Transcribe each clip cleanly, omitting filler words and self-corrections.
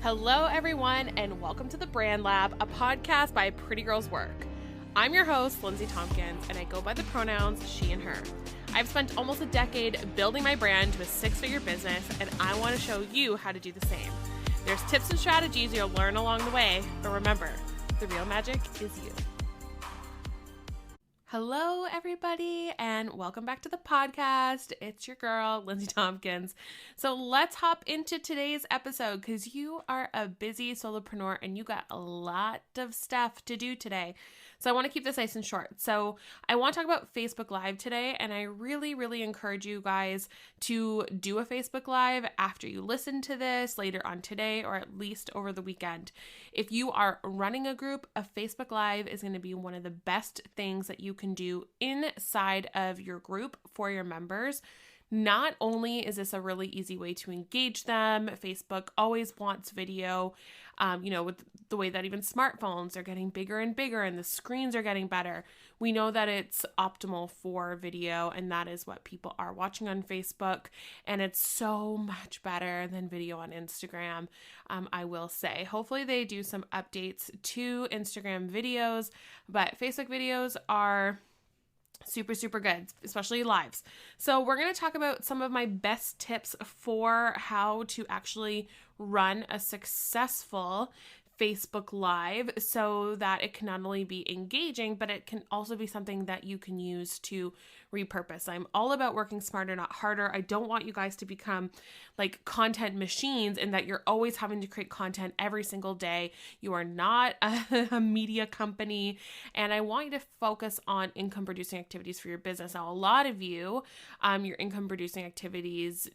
Hello, everyone, and welcome to the Brand Lab, a podcast by PrettyGirlsWork. I'm your host, Lindsay Tompkins, and I go by the pronouns she and her. I've spent almost a decade building my brand to a six-figure business, and I want to show you how to do the same. There's tips and strategies you'll learn along the way, but remember, the real magic is you. Hello, everybody, and welcome back to the podcast. It's your girl, Lindsay Tompkins. So let's hop into today's episode because you are a busy solopreneur and you got a lot of stuff to do today. So I want to keep this nice and short. So I want to talk about Facebook Live today, and I really encourage you guys to do a Facebook Live after you listen to this later on today or at least over the weekend. If you are running a group, a Facebook Live is going to be one of the best things that you can do inside of your group for your members. Not only is this a really easy way to engage them, Facebook always wants video, with the way that even smartphones are getting bigger and bigger and the screens are getting better. We know that it's optimal for video, and that is what people are watching on Facebook, and it's so much better than video on Instagram, I will say. Hopefully they do some updates to Instagram videos, but Facebook videos are super good, especially lives. So we're going to talk about some of my best tips for how to actually run a successful Facebook Live so that it can not only be engaging, but it can also be something that you can use to repurpose. I'm all about working smarter, not harder. I don't want you guys to become like content machines and that you're always having to create content every single day. You are not a media company, and I want you to focus on income producing activities for your business. Now, a lot of you, your income producing activities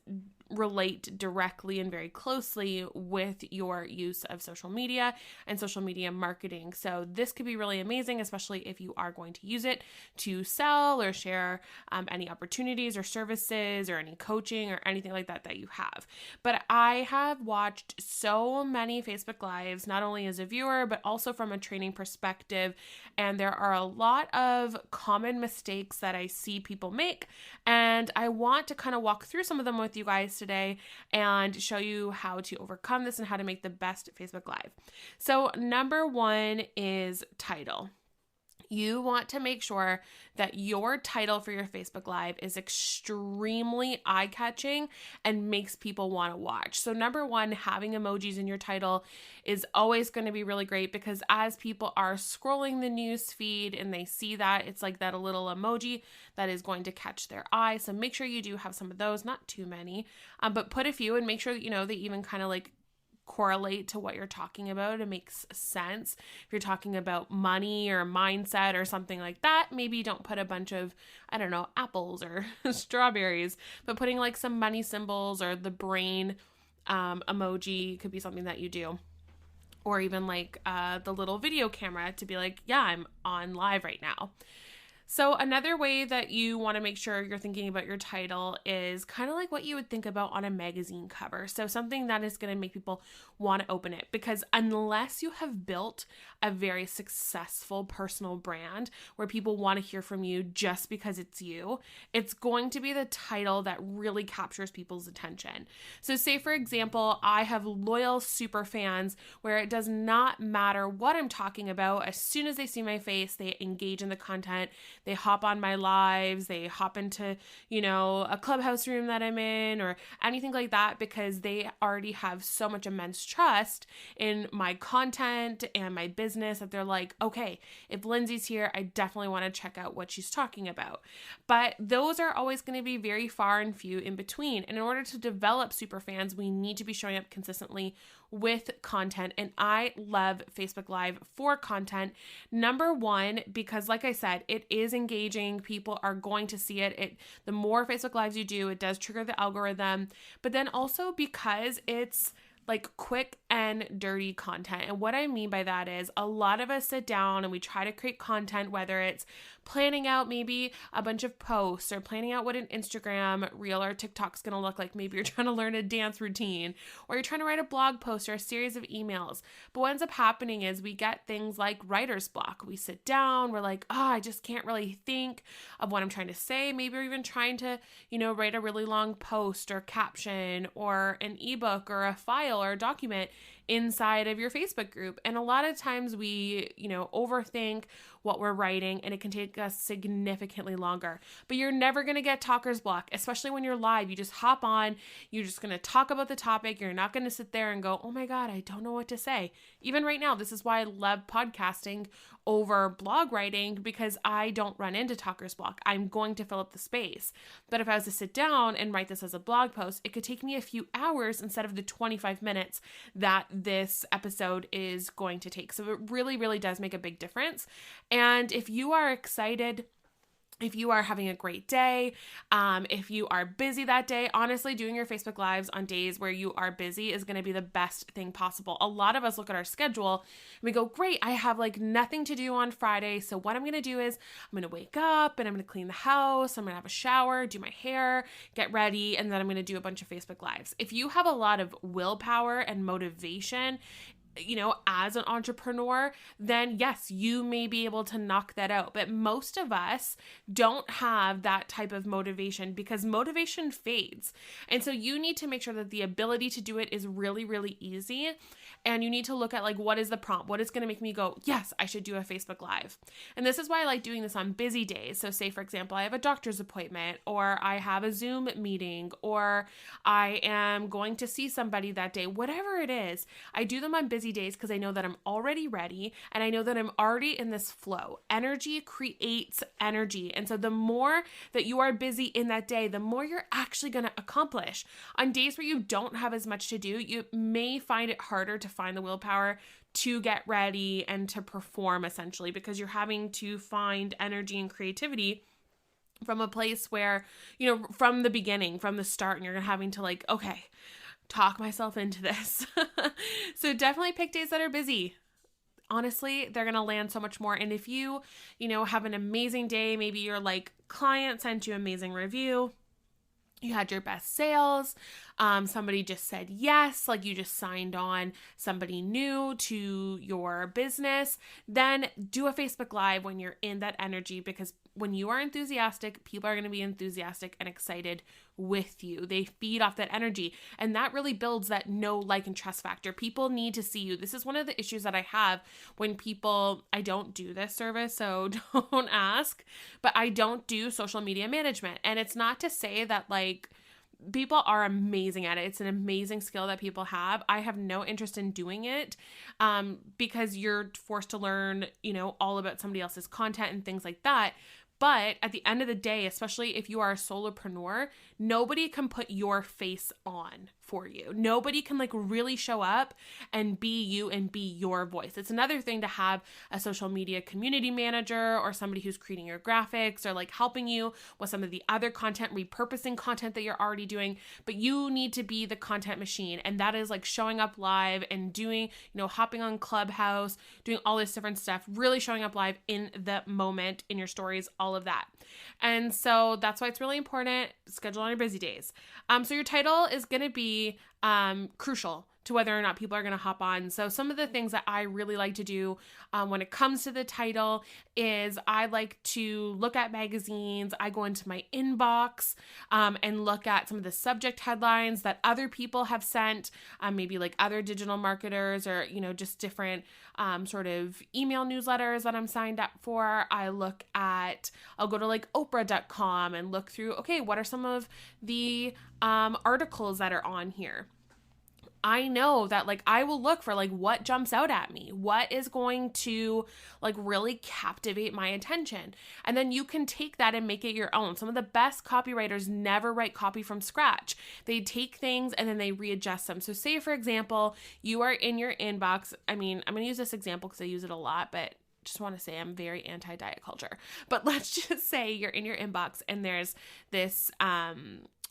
relate directly and very closely with your use of social media and social media marketing. So this could be really amazing, especially if you are going to use it to sell or share any opportunities or services or any coaching or anything like that that you have. But I have watched so many Facebook Lives, not only as a viewer, but also from a training perspective. And there are a lot of common mistakes that I see people make. And I want to kind of walk through some of them with you guys today and show you how to overcome this and how to make the best Facebook Live. So number one is title. You want to make sure that your title for your Facebook Live is extremely eye-catching and makes people want to watch. So number one, having emojis in your title is always going to be really great because as people are scrolling the news feed and they see that, it's like that a little emoji that is going to catch their eye. So make sure you do have some of those, not too many, but put a few and make sure that, they even kind of like correlate to what you're talking about. It makes sense. If you're talking about money or mindset or something like that, maybe don't put a bunch of, apples or strawberries, but putting like some money symbols or the brain emoji could be something that you do. Or even like the little video camera to be like, yeah, I'm on live right now. So another way that you want to make sure you're thinking about your title is kind of like what you would think about on a magazine cover. So something that is going to make people want to open it, because unless you have built a very successful personal brand where people want to hear from you just because it's you, it's going to be the title that really captures people's attention. So say, for example, I have loyal super fans where it does not matter what I'm talking about. As soon as they see my face, they engage in the content. They hop on my lives, they hop into, a Clubhouse room that I'm in or anything like that because they already have so much immense trust in my content and my business that they're like, okay, if Lindsay's here, I definitely want to check out what she's talking about. But those are always going to be very far and few in between. And in order to develop super fans, we need to be showing up consistently with content. And I love Facebook Live for content. Number one, because like I said, it is engaging. People are going to see it. The more Facebook Lives you do, it does trigger the algorithm. But then also because it's like quick and dirty content. And what I mean by that is a lot of us sit down and we try to create content, whether it's planning out maybe a bunch of posts or planning out what an Instagram reel or TikTok's going to look like. Maybe you're trying to learn a dance routine or you're trying to write a blog post or a series of emails. But what ends up happening is we get things like writer's block. We sit down, we're like, I just can't really think of what I'm trying to say. Maybe we're even trying to, write a really long post or caption or an ebook or a file or a document. inside of your Facebook group. And a lot of times we, overthink what we're writing, and it can take us significantly longer. But you're never going to get talker's block, especially when you're live. You just hop on, you're just going to talk about the topic. You're not going to sit there and go, oh my God, I don't know what to say. Even right now, this is why I love podcasting over blog writing, because I don't run into talker's block. I'm going to fill up the space. But if I was to sit down and write this as a blog post, it could take me a few hours instead of the 25 minutes that this episode is going to take. So it really, really does make a big difference. And if you are excited, if you are having a great day, if you are busy that day, honestly, doing your Facebook Lives on days where you are busy is going to be the best thing possible. A lot of us look at our schedule and we go, great, I have like nothing to do on Friday. So what I'm going to do is I'm going to wake up and I'm going to clean the house. I'm going to have a shower, do my hair, get ready, and then I'm going to do a bunch of Facebook Lives. If you have a lot of willpower and motivation, as an entrepreneur, then yes, you may be able to knock that out. But most of us don't have that type of motivation because motivation fades. And so you need to make sure that the ability to do it is really, really easy. And you need to look at like, what is the prompt? What is going to make me go, yes, I should do a Facebook Live. And this is why I like doing this on busy days. So say, for example, I have a doctor's appointment, or I have a Zoom meeting, or I am going to see somebody that day, whatever it is, I do them on busy days because I know that I'm already ready and I know that I'm already in this flow. Energy creates energy. And so the more that you are busy in that day, the more you're actually going to accomplish. On days where you don't have as much to do, you may find it harder to find the willpower to get ready and to perform, essentially, because you're having to find energy and creativity from a place where, from the beginning, from the start, and you're having to like, okay, talk myself into this. So definitely pick days that are busy. Honestly, they're going to land so much more. And if you, have an amazing day, maybe your like client sent you an amazing review, you had your best sales, somebody just said yes, like you just signed on somebody new to your business, then do a Facebook Live when you're in that energy, because when you are enthusiastic, people are going to be enthusiastic and excited with you. They feed off that energy, and that really builds that know, like, and trust factor. People need to see you. This is one of the issues that I have when people, I don't do this service, so don't ask, but I don't do social media management. And it's not to say that like people are amazing at it. It's an amazing skill that people have. I have no interest in doing it because you're forced to learn, all about somebody else's content and things like that. But at the end of the day, especially if you are a solopreneur, nobody can put your face on for you. Nobody can like really show up and be you and be your voice. It's another thing to have a social media community manager or somebody who's creating your graphics or like helping you with some of the other content, repurposing content that you're already doing. But you need to be the content machine. And that is like showing up live and doing, hopping on Clubhouse, doing all this different stuff, really showing up live in the moment, in your stories, all of that. And so that's why it's really important. Schedule on your busy days. So your title is going to be crucial to whether or not people are going to hop on. So some of the things that I really like to do when it comes to the title is I like to look at magazines. I go into my inbox and look at some of the subject headlines that other people have sent, maybe like other digital marketers or, just different sort of email newsletters that I'm signed up for. I'll go to like Oprah.com and look through, okay, what are some of the articles that are on here? I know that like I will look for like what jumps out at me, what is going to like really captivate my attention. And then you can take that and make it your own. Some of the best copywriters never write copy from scratch. They take things and then they readjust them. So say, for example, you are in your inbox. I'm going to use this example because I use it a lot, but just want to say I'm very anti-diet culture. But let's just say you're in your inbox and there's this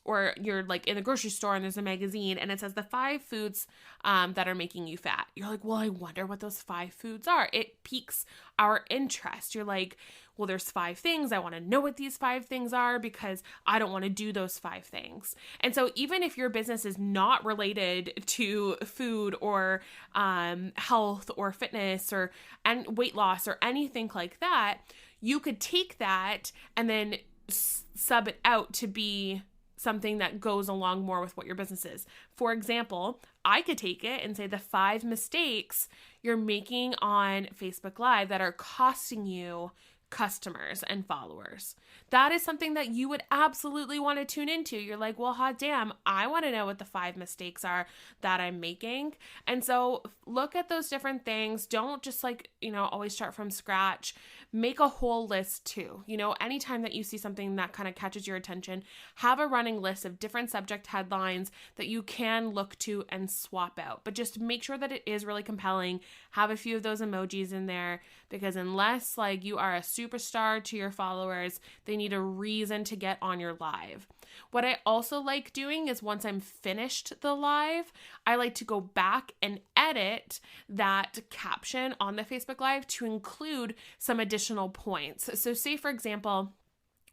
or you're like in the grocery store and there's a magazine and it says the 5 foods that are making you fat. You're like, well, I wonder what those 5 foods are. It piques our interest. You're like, well, there's 5 things. I want to know what these 5 things are because I don't want to do those 5 things. And so even if your business is not related to food or health or fitness or and weight loss or anything like that, you could take that and then sub it out to be something that goes along more with what your business is. For example, I could take it and say the 5 mistakes you're making on Facebook Live that are costing you customers and followers. That is something that you would absolutely want to tune into. You're like, well, hot damn, I want to know what the 5 mistakes are that I'm making. And so look at those different things. Don't just always start from scratch. Make a whole list too. Anytime that you see something that kind of catches your attention, have a running list of different subject headlines that you can look to and swap out. But just make sure that it is really compelling. Have a few of those emojis in there, because unless you are a superstar to your followers, they need a reason to get on your live. What I also like doing is once I'm finished the live, I like to go back and edit that caption on the Facebook Live to include some additional points. So say, for example,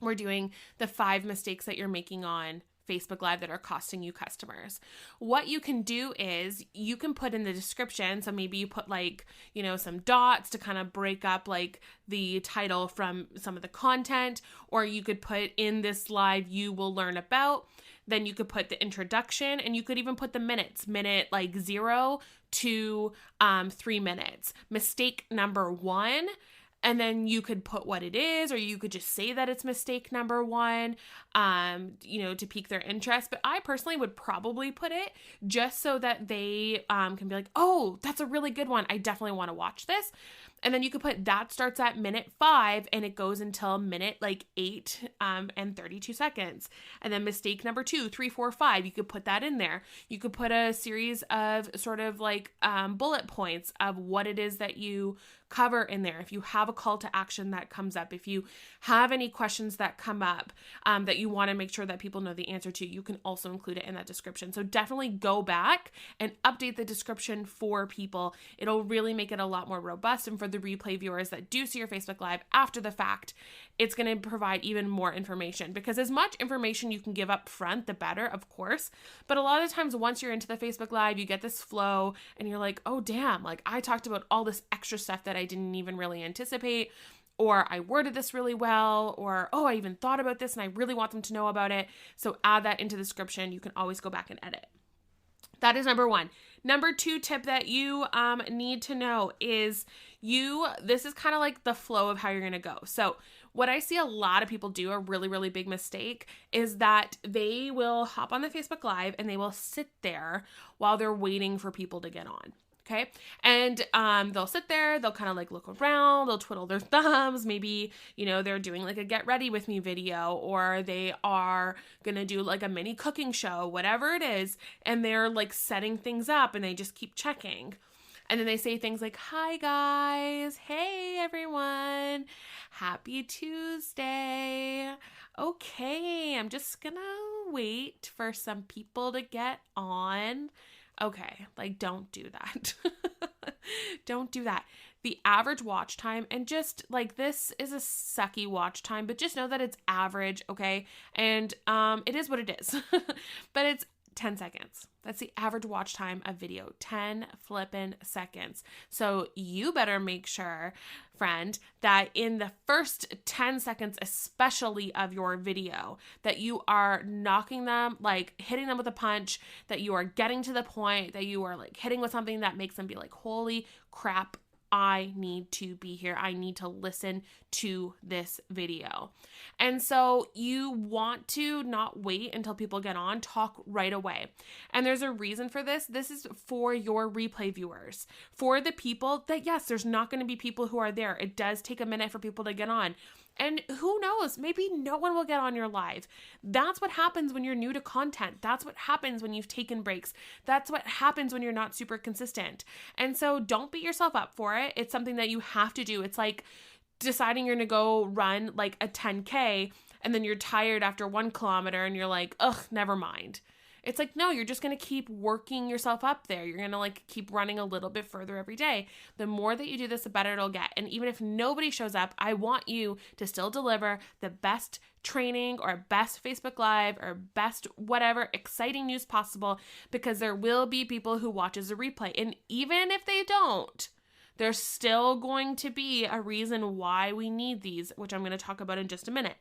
we're doing the 5 mistakes that you're making on Facebook Live that are costing you customers. What you can do is you can put in the description. So maybe you put some dots to kind of break up the title from some of the content, or you could put in this live you will learn about. Then you could put the introduction, and you could even put the minute 0 to 3 minutes. Mistake number 1. And then you could put what it is, or you could just say that it's mistake number 1, to pique their interest. But I personally would probably put it just so that they can be like, oh, that's a really good one. I definitely want to watch this. And then you could put that starts at minute 5 and it goes until minute 8 and 32 seconds. And then mistake number 2, 3, 4, 5, you could put that in there. You could put a series of sort of bullet points of what it is that you cover in there. If you have a call to action that comes up, if you have any questions that come up that you want to make sure that people know the answer to, you can also include it in that description. So definitely go back and update the description for people. It'll really make it a lot more robust. And for the replay viewers that do see your Facebook Live after the fact, it's going to provide even more information, because as much information you can give up front, the better, of course. But a lot of times once you're into the Facebook Live, you get this flow and you're like, oh, damn, I talked about all this extra stuff that I didn't even really anticipate, or I worded this really well, or, oh, I even thought about this and I really want them to know about it. So add that into the description. You can always go back and edit. That is number 1. Number 2 tip that you need to know is this is kind of the flow of how you're going to go. So what I see a lot of people do, a really, really big mistake, is that they will hop on the Facebook Live and they will sit there while they're waiting for people to get on. Okay. And they'll sit there, they'll kind of look around, they'll twiddle their thumbs. Maybe, they're doing a get ready with me video, or they are going to do a mini cooking show, whatever it is. And they're setting things up and they just keep checking. And then they say things like, hi guys, hey everyone, happy Tuesday. Okay, I'm just gonna wait for some people to get on. Okay, don't do that. Don't do that. The average watch time, and just this is a sucky watch time, but just know that it's average, okay? And it is what it is. But it's 10 seconds. That's the average watch time of video, 10 flippin' seconds. So you better make sure, friend, that in the first 10 seconds, especially of your video, that you are knocking them, hitting them with a punch, that you are getting to the point, that you are hitting with something that makes them be holy crap, I need to be here. I need to listen to this video. And so you want to not wait until people get on, talk right away. And there's a reason for this. This is for your replay viewers, for the people that, yes, there's not going to be people who are there. It does take a minute for people to get on. And who knows, maybe no one will get on your live. That's what happens when you're new to content. That's what happens when you've taken breaks. That's what happens when you're not super consistent. And so don't beat yourself up for it. It's something that you have to do. It's like deciding you're going to go run a 10K and then you're tired after 1 kilometer and you're like, ugh, never mind. It's no, you're just going to keep working yourself up there. You're going to keep running a little bit further every day. The more that you do this, the better it'll get. And even if nobody shows up, I want you to still deliver the best training or best Facebook Live or best whatever exciting news possible, because there will be people who watches a replay. And even if they don't, there's still going to be a reason why we need these, which I'm going to talk about in just a minute.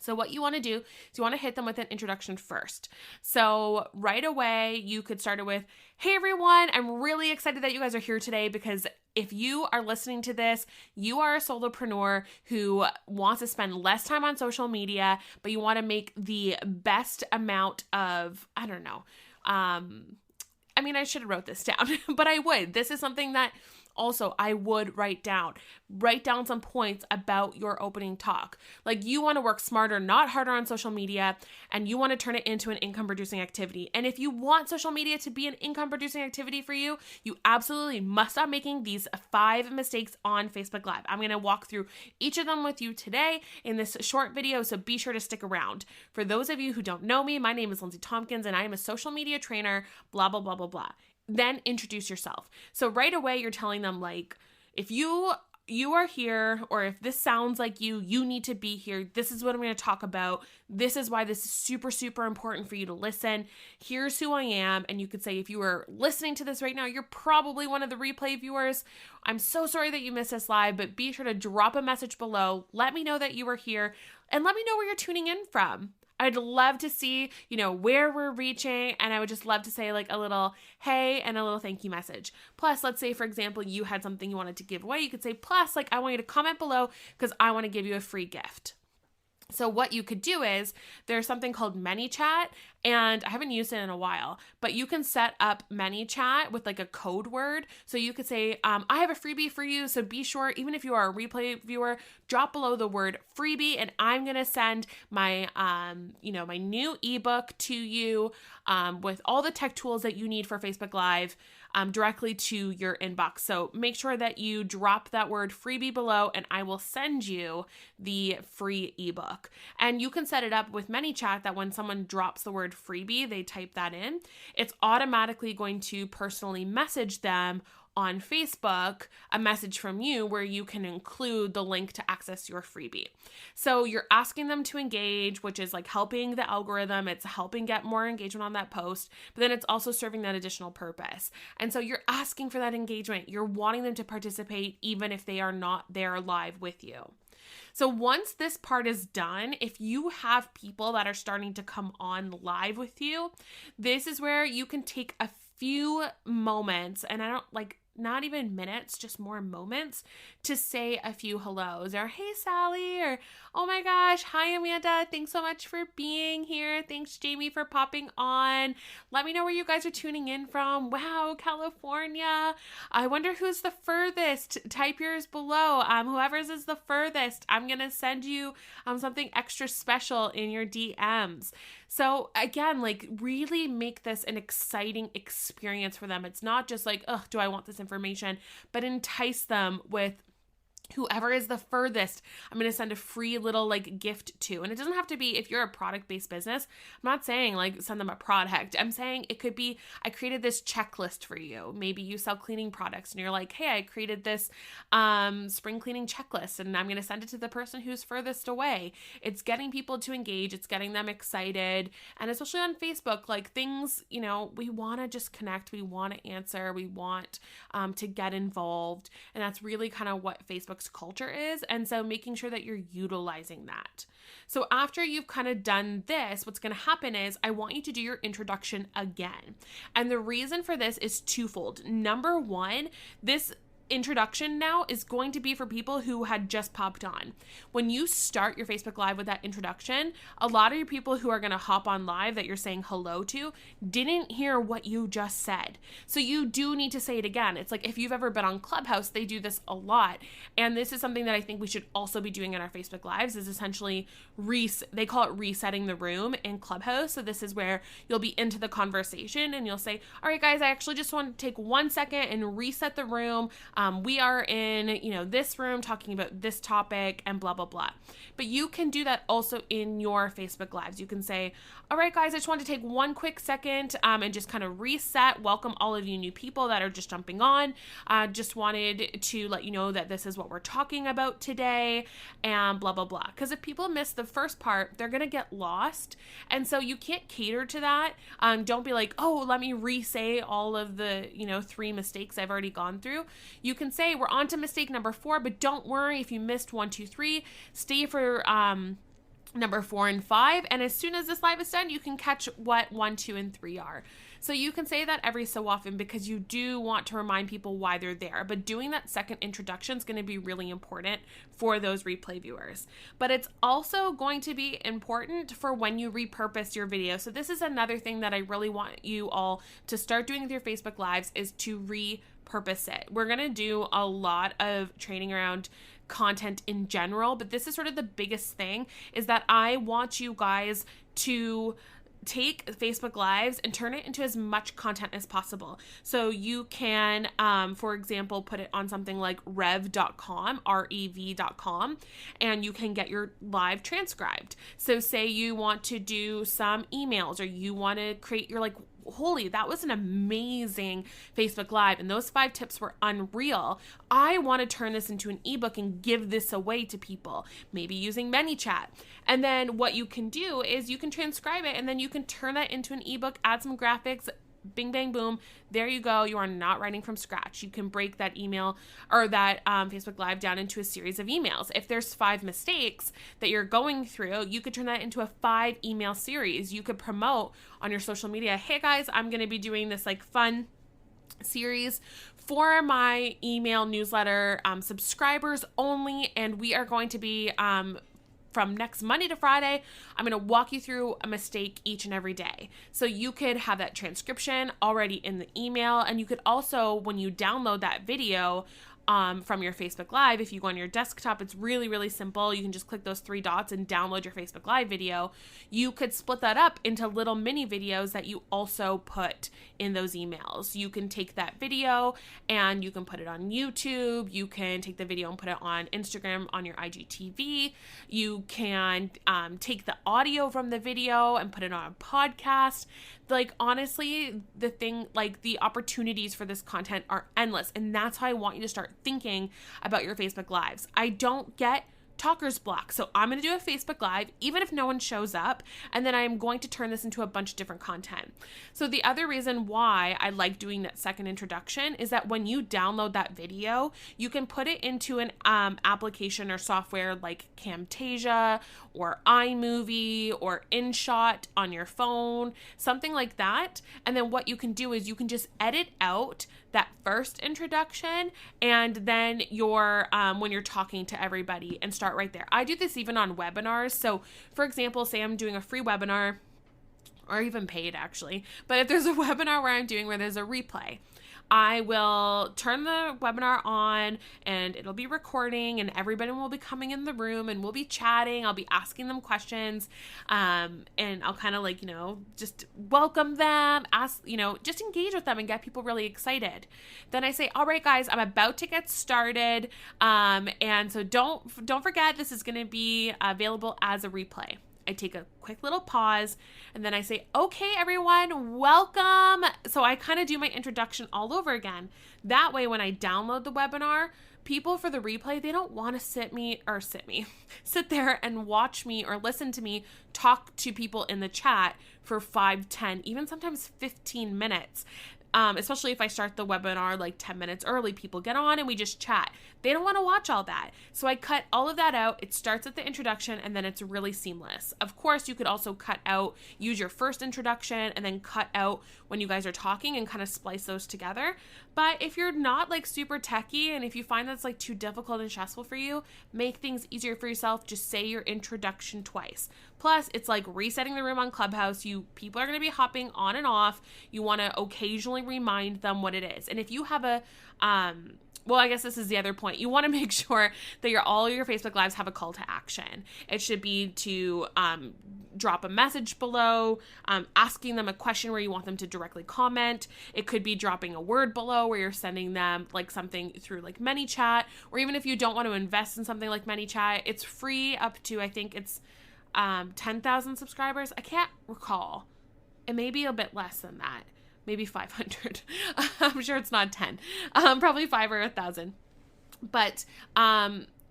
So what you want to do is you want to hit them with an introduction first. So right away, you could start it with, hey everyone, I'm really excited that you guys are here today because if you are listening to this, you are a solopreneur who wants to spend less time on social media, but you want to make the best amount of, I don't know. I should have wrote this down, but I would. This is something that also I would write down some points about your opening talk. Like, you want to work smarter, not harder on social media, and you want to turn it into an income producing activity. And if you want social media to be an income producing activity for you, you absolutely must stop making these 5 mistakes on Facebook Live. I'm going to walk through each of them with you today in this short video, so be sure to stick around. For those of you who don't know me, my name is Lindsay Tompkins and I am a social media trainer, blah, blah, blah, blah, blah. Then introduce yourself. So right away, you're telling them, like, if you are here, or if this sounds like you need to be here. This is what I'm going to talk about. This is why this is super, super important for you to listen. Here's who I am. And you could say, if you are listening to this right now, you're probably one of the replay viewers. I'm so sorry that you missed this live, but be sure to drop a message below. Let me know that you are here and let me know where you're tuning in from. I'd love to see, where we're reaching, and I would just love to say like a little hey and a little thank you message. Plus, let's say, for example, you had something you wanted to give away. You could say, plus, like, I want you to comment below because I want to give you a free gift. So what you could do is there's something called Manychat, and I haven't used it in a while, but you can set up Manychat with like a code word. So you could say, I have a freebie for you. So be sure, even if you are a replay viewer, drop below the word freebie, and I'm going to send my, my new ebook to you with all the tech tools that you need for Facebook Live directly to your inbox. So make sure that you drop that word freebie below, and I will send you the free ebook. And you can set it up with Manychat that when someone drops the word freebie, they type that in, it's automatically going to personally message them on Facebook, a message from you where you can include the link to access your freebie. So you're asking them to engage, which is like helping the algorithm. It's helping get more engagement on that post, but then it's also serving that additional purpose. And so you're asking for that engagement. You're wanting them to participate even if they are not there live with you. So once this part is done, if you have people that are starting to come on live with you, this is where you can take a few moments, and I don't like not even minutes, just more moments to say a few hellos, or hey Sally, or oh my gosh, hi Amanda, thanks so much for being here. Thanks Jamie for popping on. Let me know where you guys are tuning in from. Wow, California. I wonder who's the furthest. Type yours below. Whoever's is the furthest, I'm gonna send you something extra special in your DMs. So again, like, really make this an exciting experience for them. It's not just like, oh, do I want this information, but entice them with whoever is the furthest. I'm going to send a free little like gift to. And it doesn't have to be, if you're a product-based business, I'm not saying like send them a product. I'm saying it could be, I created this checklist for you. Maybe you sell cleaning products and you're like, hey, I created this spring cleaning checklist and I'm going to send it to the person who's furthest away. It's getting people to engage. It's getting them excited. And especially on Facebook, like things, we want to just connect. We want to answer. We want to get involved. And that's really kind of what Facebook's culture is. And so making sure that you're utilizing that. So after you've kind of done this, what's going to happen is I want you to do your introduction again. And the reason for this is twofold. Number one, this introduction now is going to be for people who had just popped on. When you start your Facebook Live with that introduction, a lot of your people who are going to hop on live that you're saying hello to didn't hear what you just said. So you do need to say it again. It's like if you've ever been on Clubhouse, they do this a lot. And this is something that I think we should also be doing in our Facebook Lives, is essentially they call it resetting the room in Clubhouse. So this is where you'll be into the conversation and you'll say, all right, guys, I actually just want to take 1 second and reset the room. We are in, this room talking about this topic and blah, blah, blah. But you can do that also in your Facebook Lives. You can say, all right, guys, I just want to take 1 quick second and just kind of reset. Welcome all of you new people that are just jumping on. Just wanted to let you know that this is what we're talking about today and blah, blah, blah. Because if people miss the first part, they're going to get lost. And so you can't cater to that. Don't be like, oh, let me re-say all of the, 3 mistakes I've already gone through. You can say we're on to mistake number 4, but don't worry if you missed 1, 2, 3. Stay for number 4 and 5. And as soon as this live is done, you can catch what 1, 2, and 3 are. So you can say that every so often because you do want to remind people why they're there. But doing that second introduction is going to be really important for those replay viewers. But it's also going to be important for when you repurpose your video. So this is another thing that I really want you all to start doing with your Facebook Lives is to repurpose it. We're going to do a lot of training around content in general, but this is sort of the biggest thing is that I want you guys to take Facebook Lives and turn it into as much content as possible. So you can, for example, put it on something like rev.com, rev.com, and you can get your live transcribed. So say you want to do some emails or you want to create your like, holy, that was an amazing Facebook Live and those 5 tips were unreal. I want to turn this into an ebook and give this away to people, maybe using Manychat. And then what you can do is you can transcribe it and then you can turn that into an ebook, add some graphics, bing, bang, boom. There you go. You are not writing from scratch. You can break that email or that Facebook Live down into a series of emails. If there's 5 mistakes that you're going through, you could turn that into a 5 email series. You could promote on your social media, hey guys, I'm going to be doing this like fun series for my email newsletter subscribers only. And we are going to be from next Monday to Friday, I'm going to walk you through a mistake each and every day. So you could have that transcription already in the email. And you could also, when you download that video from your Facebook Live, if you go on your desktop, it's really, really simple. You can just click those 3 dots and download your Facebook Live video. You could split that up into little mini videos that you also put in those emails. You can take that video and you can put it on YouTube. You can take the video and put it on Instagram on your IGTV. You can take the audio from the video and put it on a podcast. Like, honestly, the opportunities for this content are endless. And that's how I want you to start thinking about your Facebook Lives. I don't get talker's block. So I'm going to do a Facebook Live, even if no one shows up, and then I'm going to turn this into a bunch of different content. So the other reason why I like doing that second introduction is that when you download that video, you can put it into an application or software like Camtasia or iMovie or InShot on your phone, something like that. And then what you can do is you can just edit out that first introduction and then your when you're talking to everybody and start right there. I do this even on webinars. So for example, say I'm doing a free webinar or even paid actually, but if there's a webinar where there's a replay, I will turn the webinar on and it'll be recording and everybody will be coming in the room and we'll be chatting. I'll be asking them questions and I'll kind of like, just welcome them, just engage with them and get people really excited. Then I say, all right, guys, I'm about to get started. And so don't forget, this is going to be available as a replay. I take a quick little pause and then I say, okay, everyone, welcome. So I kind of do my introduction all over again. That way, when I download the webinar, people for the replay, they don't want to sit there and watch me or listen to me talk to people in the chat for 5, 10, even sometimes 15 minutes. Especially if I start the webinar like 10 minutes early, people get on and we just chat. They don't want to watch all that. So I cut all of that out. It starts at the introduction and then it's really seamless. Of course, you could also use your first introduction and then cut out when you guys are talking and kind of splice those together. But if you're not like super techie and if you find that's like too difficult and stressful for you, make things easier for yourself. Just say your introduction twice. Plus, it's like resetting the room on Clubhouse. People are going to be hopping on and off. You want to occasionally remind them what it is. And if you have I guess this is the other point. You want to make sure that all your Facebook Lives have a call to action. It should be to drop a message below, asking them a question where you want them to directly comment. It could be dropping a word below where you're sending them like something through like Manychat, or even if you don't want to invest in something like Manychat, it's free up to, I think it's 10,000 subscribers. I can't recall. It may be a bit less than that. Maybe 500. I'm sure it's not 10. Probably 5 or 1,000. But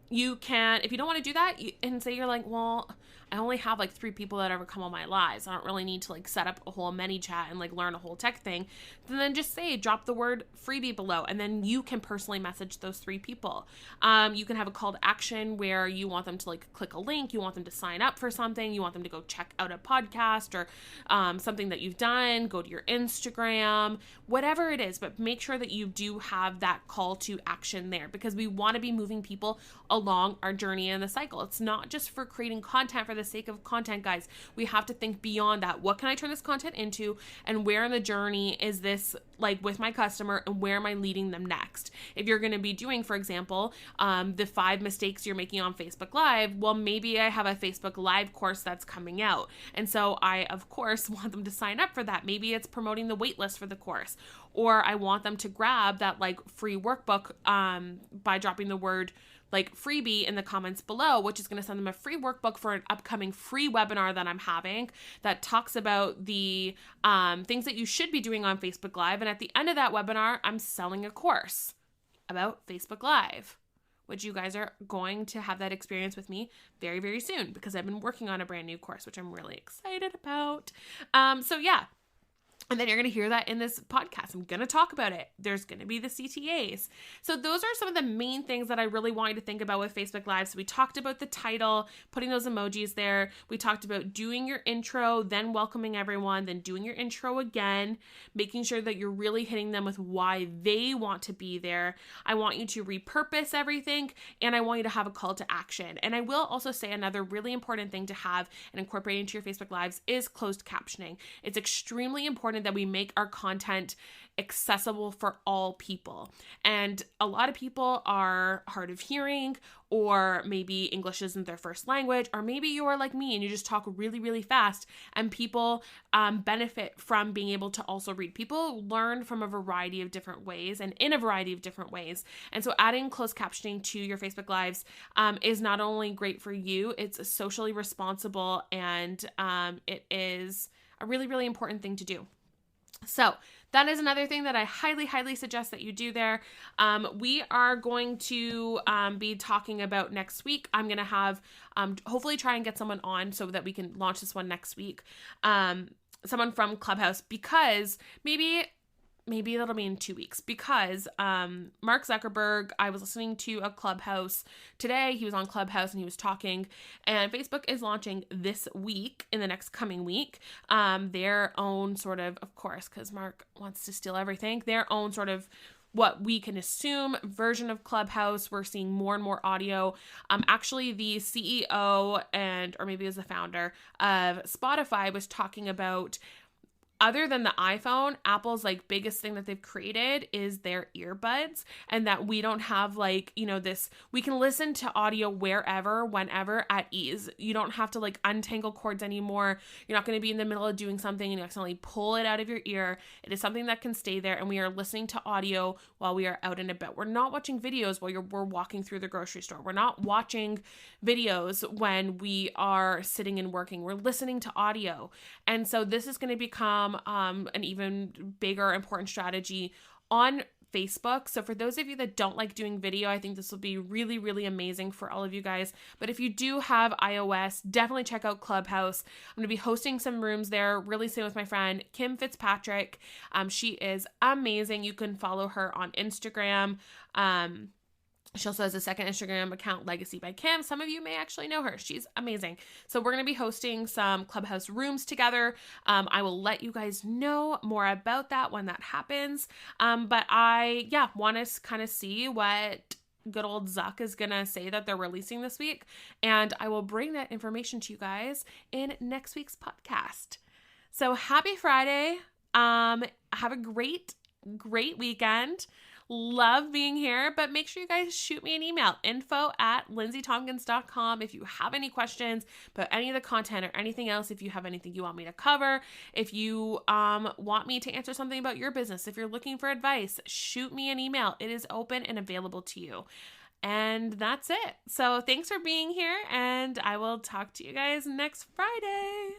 you can, if you don't want to do that and say you're like, well, I only have like 3 people that ever come on my lives. I don't really need to like set up a whole Manychat and like learn a whole tech thing. Then just drop the word freebie below, and then you can personally message those 3 people. You can have a call to action where you want them to like click a link, you want them to sign up for something, you want them to go check out a podcast or something that you've done, go to your Instagram, whatever it is, but make sure that you do have that call to action there, because we want to be moving people along our journey in the cycle. It's not just for creating content for the sake of content, guys. We have to think beyond that. What can I turn this content into, and where in the journey is this like with my customer, and where am I leading them next? If you're going to be doing, for example, the 5 mistakes you're making on Facebook Live, well, maybe I have a Facebook Live course that's coming out. And so I, of course, want them to sign up for that. Maybe it's promoting the wait list for the course, or I want them to grab that like free workbook by dropping the word like freebie in the comments below, which is going to send them a free workbook for an upcoming free webinar that I'm having that talks about the things that you should be doing on Facebook Live. And at the end of that webinar, I'm selling a course about Facebook Live, which you guys are going to have that experience with me very, very soon, because I've been working on a brand new course, which I'm really excited about. So yeah. And then you're going to hear that in this podcast. I'm going to talk about it. There's going to be the CTAs. So those are some of the main things that I really want you to think about with Facebook Live. So we talked about the title, putting those emojis there. We talked about doing your intro, then welcoming everyone, then doing your intro again, making sure that you're really hitting them with why they want to be there. I want you to repurpose everything, and I want you to have a call to action. And I will also say another really important thing to have and incorporate into your Facebook Lives is closed captioning. It's extremely important that we make our content accessible for all people. And a lot of people are hard of hearing, or maybe English isn't their first language, or maybe you're like me and you just talk really, really fast, and people benefit from being able to also read. People learn from a variety of different ways and in a variety of different ways. And so adding closed captioning to your Facebook Lives is not only great for you, it's socially responsible, and it is a really, really important thing to do. So that is another thing that I highly, highly suggest that you do there. We are going to be talking about next week. I'm going to have, hopefully try and get someone on so that we can launch this one next week. Someone from Clubhouse, because maybe that'll be in 2 weeks, because Mark Zuckerberg, I was listening to a Clubhouse today. He was on Clubhouse and he was talking, and Facebook is launching this week, in the next coming week, their own sort of course, because Mark wants to steal everything, their own sort of what we can assume version of Clubhouse. We're seeing more and more audio. Actually, the CEO or maybe it was the founder of Spotify was talking about, other than the iPhone, Apple's like biggest thing that they've created is their earbuds, and that we don't have like, this, we can listen to audio wherever, whenever, at ease. You don't have to like untangle cords anymore. You're not going to be in the middle of doing something and you accidentally pull it out of your ear. It is something that can stay there, and we are listening to audio while we are out and about. We're not watching videos while we're walking through the grocery store. We're not watching videos when we are sitting and working. We're listening to audio. And so this is going to become an even bigger, important strategy on Facebook. So for those of you that don't like doing video, I think this will be really, really amazing for all of you guys. But if you do have iOS, definitely check out Clubhouse. I'm going to be hosting some rooms there really soon with my friend Kim Fitzpatrick. She is amazing. You can follow her on Instagram. She also has a second Instagram account, Legacy by Kim. Some of you may actually know her. She's amazing. So we're going to be hosting some Clubhouse rooms together. I will let you guys know more about that when that happens. But I want to kind of see what good old Zuck is going to say that they're releasing this week. And I will bring that information to you guys in next week's podcast. So happy Friday. Have a great weekend. Love being here, but make sure you guys shoot me an email, info@lindsaytompkins.com, if you have any questions about any of the content or anything else. If you have anything you want me to cover, if you want me to answer something about your business, if you're looking for advice, shoot me an email. It is open and available to you. And that's it. So thanks for being here, and I will talk to you guys next Friday.